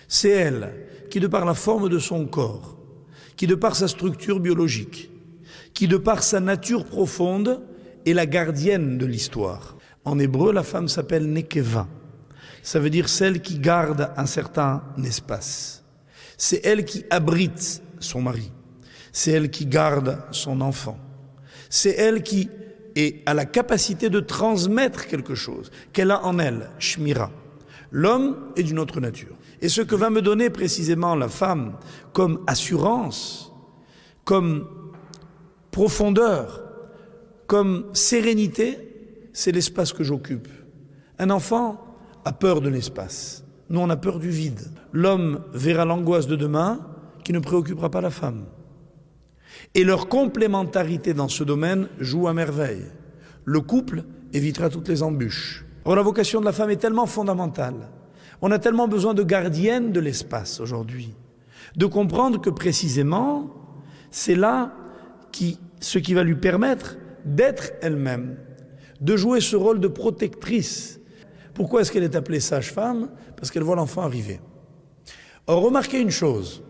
C'est elle qui, de par la forme de son corps, qui de par sa structure biologique, qui de par sa nature profonde est la gardienne de l'histoire. En hébreu, la femme s'appelle Nekeva. Ça veut dire celle qui garde un certain espace. C'est elle qui abrite son mari. C'est elle qui garde son enfant. C'est elle qui a la capacité de transmettre quelque chose qu'elle a en elle, Shmira. L'homme est d'une autre nature. Et ce que va me donner précisément la femme comme assurance, comme profondeur, comme sérénité, c'est l'espace que j'occupe. Un enfant a peur de l'espace. Nous, on a peur du vide. L'homme verra l'angoisse de demain qui ne préoccupera pas la femme. Et leur complémentarité dans ce domaine joue à merveille. Le couple évitera toutes les embûches. Or, la vocation de la femme est tellement fondamentale. On a tellement besoin de gardiennes de l'espace aujourd'hui. De comprendre que précisément, c'est là ce qui va lui permettre d'être elle-même, de jouer ce rôle de protectrice. Pourquoi est-ce qu'elle est appelée sage-femme? Parce qu'elle voit l'enfant arriver. Or, remarquez une chose,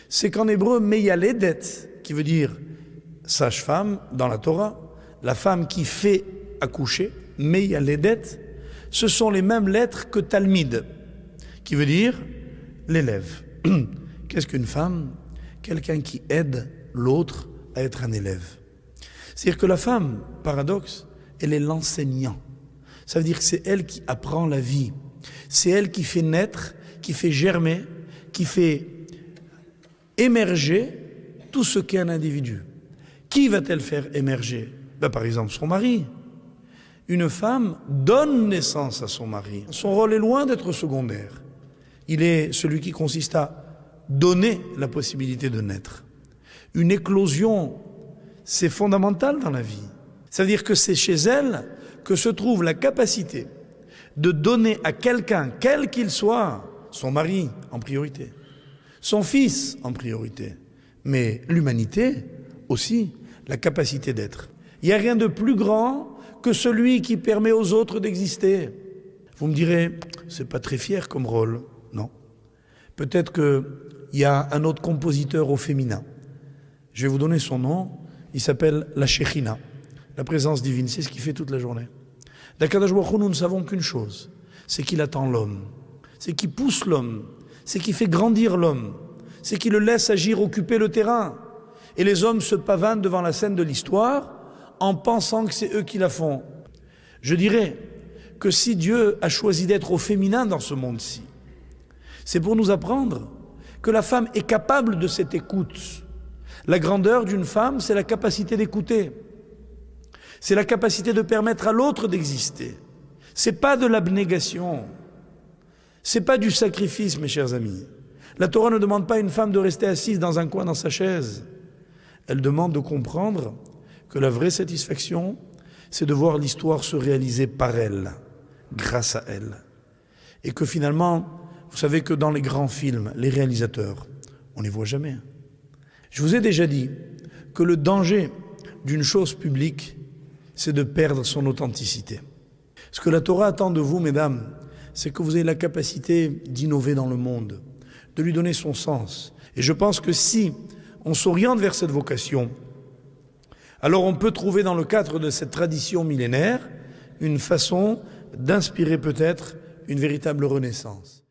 c'est qu'en hébreu, Meyaledet, qui veut dire sage-femme dans la Torah, la femme qui fait accoucher, Meyaledet, ce sont les mêmes lettres que Talmid, qui veut dire l'élève. Qu'est-ce qu'une femme? Quelqu'un qui aide l'autre à être un élève. C'est-à-dire que la femme, paradoxe, elle est l'enseignant. Ça veut dire que c'est elle qui apprend la vie. C'est elle qui fait naître, qui fait germer, qui fait émerger tout ce qu'est un individu. Qui va-t-elle faire émerger? Par exemple, son mari. Une femme donne naissance à son mari. Son rôle est loin d'être secondaire. Il est celui qui consiste à donner la possibilité de naître. Une éclosion, c'est fondamental dans la vie. Ça veut dire que c'est chez elle que se trouve la capacité de donner à quelqu'un, quel qu'il soit, son mari en priorité, son fils en priorité, mais l'humanité aussi, la capacité d'être. Il n'y a rien de plus grand que celui qui permet aux autres d'exister. Vous me direz, c'est pas très fier comme rôle. Non. Peut-être qu'il y a un autre compositeur au féminin. Je vais vous donner son nom. Il s'appelle la Shekhinah, la présence divine. C'est ce qu'il fait toute la journée. D'Akadosh Baruch Hu, nous ne savons qu'une chose, c'est qu'il attend l'homme, c'est qu'il pousse l'homme, c'est qu'il fait grandir l'homme, c'est qu'il le laisse agir, occuper le terrain. Et les hommes se pavanent devant la scène de l'histoire en pensant que c'est eux qui la font. Je dirais que si Dieu a choisi d'être au féminin dans ce monde-ci, c'est pour nous apprendre que la femme est capable de cette écoute. La grandeur d'une femme, c'est la capacité d'écouter. C'est la capacité de permettre à l'autre d'exister. C'est pas de l'abnégation. C'est pas du sacrifice, mes chers amis. La Torah ne demande pas à une femme de rester assise dans un coin dans sa chaise. Elle demande de comprendre que la vraie satisfaction, c'est de voir l'histoire se réaliser par elle, grâce à elle. Et que finalement, vous savez que dans les grands films, les réalisateurs, on ne les voit jamais. Je vous ai déjà dit que le danger d'une chose publique, c'est de perdre son authenticité. Ce que la Torah attend de vous, mesdames, c'est que vous ayez la capacité d'innover dans le monde, de lui donner son sens. Et je pense que si on s'oriente vers cette vocation, alors on peut trouver dans le cadre de cette tradition millénaire une façon d'inspirer peut-être une véritable renaissance.